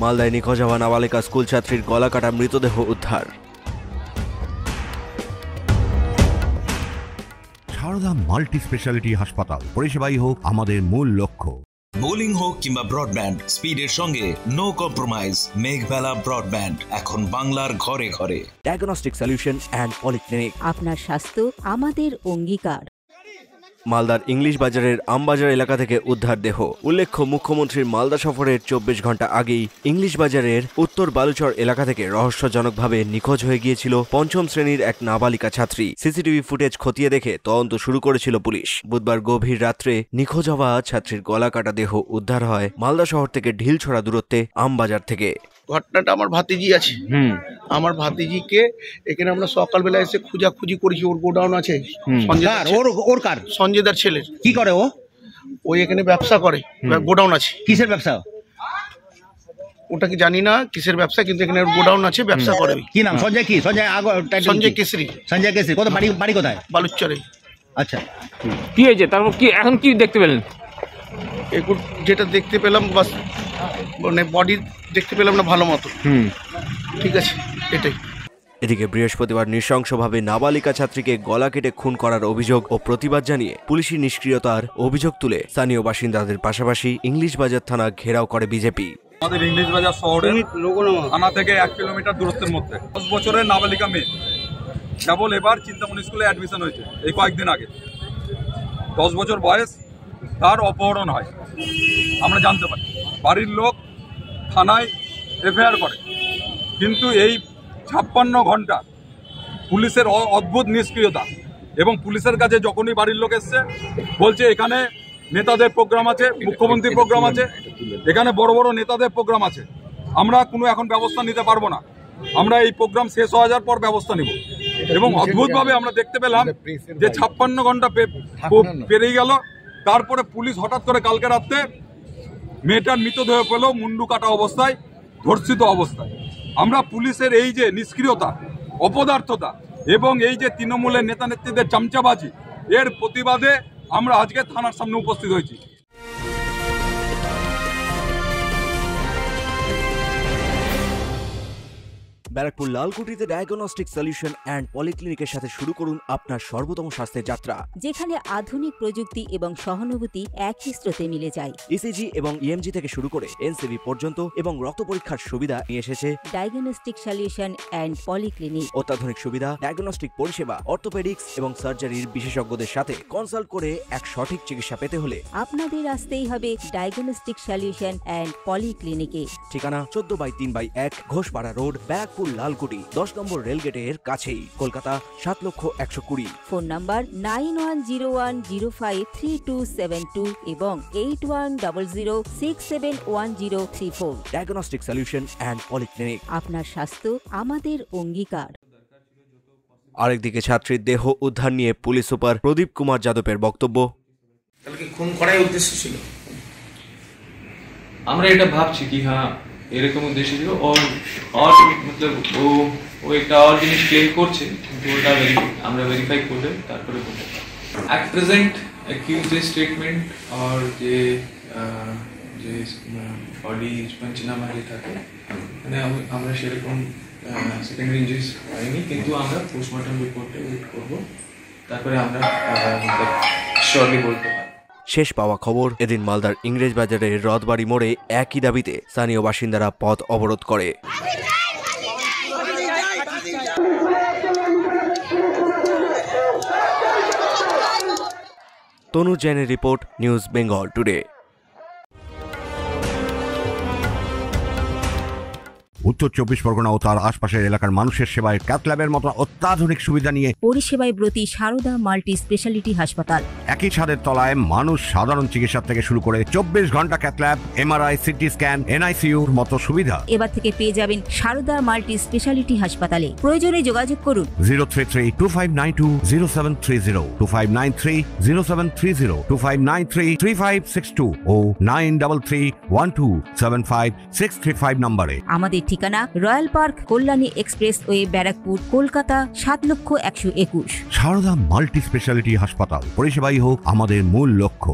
মালদায় নিখোঁজ হওয়া নাবালিকা স্কুল ছাত্রীর গলা কাটা মৃতদেহ উদ্ধার। সারদা মাল্টি স্পেশালিটি হাসপাতাল, পরিষেবাই হোক আমাদের মূল লক্ষ্য। বোলিং হোক কিংবা ব্রডব্যান্ড, স্পিডের সঙ্গে নো কম্প্রোমাইজ। মেঘবেলা ব্রডব্যান্ড এখন বাংলার ঘরে ঘরে। ডায়াগনস্টিক সলিউশন অ্যান্ড পলিক্লিনিক, আপনার স্বাস্থ্য আমাদের অঙ্গীকার। মালদার ইংলিশ বাজারের আমবাজার এলাকা থেকে উদ্ধার দেহ। উল্লেখ্য, মুখ্যমন্ত্রীর মালদা সফরের 24 ঘন্টা আগেই ইংলিশ বাজারের উত্তর বালুচর এলাকা থেকে রহস্যজনকভাবে নিখোঁজ হয়ে গিয়েছিল 5ম শ্রেণীর এক নাবালিকা ছাত্রী। সিসিটিভি ফুটেজ খতিয়ে দেখে তদন্ত শুরু করেছিল পুলিশ। বুধবার গভীর রাত্রে নিখোঁজ হওয়া ছাত্রীর গলা কাটা দেহ উদ্ধার হয় মালদা শহর থেকে ঢিলছড়া দূরত্বে আমবাজার থেকে। ঘটনাটা আমার ভাতিজি আছে, আমার ভাতিজিকে এখানে আমরা সকালবেলা এসে খুঁজাখুঁজি করেছি। ওর গোডাউন আছে সঞ্জয়দার ছেলের। কি করে ও? ওই এখানে ব্যবসা করে, গোডাউন আছে। কিসের ব্যবসা? ওটা কি জানি না কিসের ব্যবসা, কিন্তু এখানে গোডাউন আছে, ব্যবসা করে। কি নাম? সঞ্জয় কি? সঞ্জয় কেশরী। সঞ্জয় কেশরী। কত বাড়ি কোথায়? বালুচরে। আচ্ছা, কি হয়েছে তারপর? কি এখন কি দেখতে পেলেন? যেটা দেখতে পেলাম বাস, মানে বডি দেখতে পেলাম না ভালো মতো। ঠিক আছে, এটাই। এদিকে বৃহস্পতিবার নৃশংসভাবে নাবালিকা ছাত্রীকে গলা কেটে খুন করার অভিযোগ ও প্রতিবাদ জানিয়ে পুলিশি নিষ্ক্রিয়তার অভিযোগ তুলে স্থানীয় বাসিন্দাদের পাশাপাশি ইংলিশ বাজার থানা ঘেরাও করে বিজেপি। আমাদের ইংলিশ বাজার শহরে থানা থেকে 1 কিলোমিটার দূরত্বের মধ্যে 10 বছরের নাবালিকা মেয়ে কেবল এবার চিন্তামণি স্কুলে অ্যাডমিশন হয়েছে এই কয়েকদিন আগে। 10 বছর বয়স, তার অপহরণ হয়। আমরা জানতে পারি, বাড়ির লোক থানায় এফআইআর করে, কিন্তু এই 56 ঘন্টা পুলিশের অদ্ভুত নিষ্ক্রিয়তা এবং পুলিশের কাছে যখনই বাড়ির লোক এসছে বলছে এখানে নেতাদের প্রোগ্রাম আছে, মুখ্যমন্ত্রীর প্রোগ্রাম আছে, এখানে বড় বড় নেতাদের প্রোগ্রাম আছে, আমরা কোনো এখন ব্যবস্থা নিতে পারবো না, আমরা এই প্রোগ্রাম শেষ হয়ে যাওয়ার পর ব্যবস্থা নিব। এবং অদ্ভুতভাবে আমরা দেখতে পেলাম যে 56 ঘন্টা পেরিয়ে গেল, তারপরে পুলিশ হঠাৎ করে কালকে রাত্রে মেয়েটার মৃতদেহ পেল মুন্ডু কাটা অবস্থায়, ধর্ষিত অবস্থায়। আমরা পুলিশের এই যে নিষ্ক্রিয়তা, অপদার্থতা এবং এই যে তৃণমূলের নেতা নেত্রীদের চামচাবাজি, এর প্রতিবাদে আমরা আজকে থানার সামনে উপস্থিত হয়েছি। ব্যারাকপুর লালকুটিতে ডায়াগনস্টিক সলিউশন অ্যান্ড পলিক্লিনিকের সাথে শুরু করুন আপনার সর্বোত্তম স্বাস্থ্যের যাত্রা, যেখানে আধুনিক প্রযুক্তি এবং সহানুভূতি একই স্রোতে মিলে যায়। ইসিজি এবং ইএমজি থেকে শুরু করে এনসিবি পর্যন্ত এবং রক্ত পরীক্ষার সুবিধা নিয়ে এসেছে ডায়াগনস্টিক সলিউশন অ্যান্ড পলিক্লিনিক। অত্যাধুনিক সুবিধা, ডায়াগনস্টিক পরিষেবা, অর্থোপেডিক্স এবং সার্জারির বিশেষজ্ঞদের সাথে কনসাল্ট করে এক সঠিক চিকিৎসা পেতে হলে আপনাদের আসতেই হবে ডায়াগনস্টিক সলিউশন অ্যান্ড পলিক্লিনিকে। ঠিকানা 14/3/1 ঘোষপাড়া রোড, ব্যারাকপুর লালকুটি, 10 নম্বর রেলগেটের কাছেই, কলকাতা 7,120,000। ফোন নাম্বার 9101053272 এবং 8100671034। ডায়াগনস্টিক সলিউশন অ্যান্ড পলিক্লিনিক, আপনার স্বাস্থ্য আমাদের অঙ্গীকার। আরেকদিকে ছাত্রীর দেহ উদ্ধার নিয়ে পুলিশ সুপার প্রদীপ কুমার যাদবের বক্তব্য। কালকে খুন করাই উদ্দেশ্য ছিল। আমরা এটা ভাবছি কি হ্যাঁ এরকম উদ্দেশ্য ছিল, और मतलब ও একটা আর জিনিস ক্লেম করছে, কিন্তু ওটা আমরা ভেরিফাই করলে তারপরে বলতে পারবো। এট প্রেজেন্ট অ্যাকিউজড স্টেটমেন্ট আর যে বডি পঞ্চনামা যে থাকে, মানে আমরা সেরকম সেকেন্ডারি ইনজুরিজ পাইনি, কিন্তু আমরা পোস্টমর্টম রিপোর্টে ওয়েট করবো, তারপরে আমরা শিওরলি বলতে পারবো। শেষ পাওয়া খবর, এদিন মালদার ইংরেজ বাজারের রথবাড়ি মোড়ে একই দাবিতে স্থানীয় বাসিন্দারা পথ অবরোধ করে। তনু জৈনের রিপোর্ট, নিউজ বেঙ্গল টুডে। উত্তর 24 পরগনা ও তার আশপাশের এলাকার মানুষের সেবায় ক্যাথ ল্যাবের মতো অত্যাধুনিক সুবিধা নিয়ে পরিষেবায় ব্রতী সারদা মাল্টি স্পেশালিটি হাসপাতাল। একই ছাদের তলায় মানুষ সাধারণ চিকিৎসা থেকে শুরু করে 24 ঘন্টা cath lab, MRI, CT scan, এনআইসিইউর মতো সুবিধা এবার থেকে পেয়ে যাবেন সারদা মাল্টি স্পেশালিটি হাসপাতালে। প্রয়োজনে যোগাযোগ করুন 033-2592-0730, 2593-0730, 2593-3562 ও 9331275635 নম্বরে। আমাদের ঠিকানা royal park, Kalyani expressway, Barrackpore, Kolkata 7,121,000। Sarada multi speciality হাসপাতাল, পরিষেবাই হোক আমাদের মূল লক্ষ্য।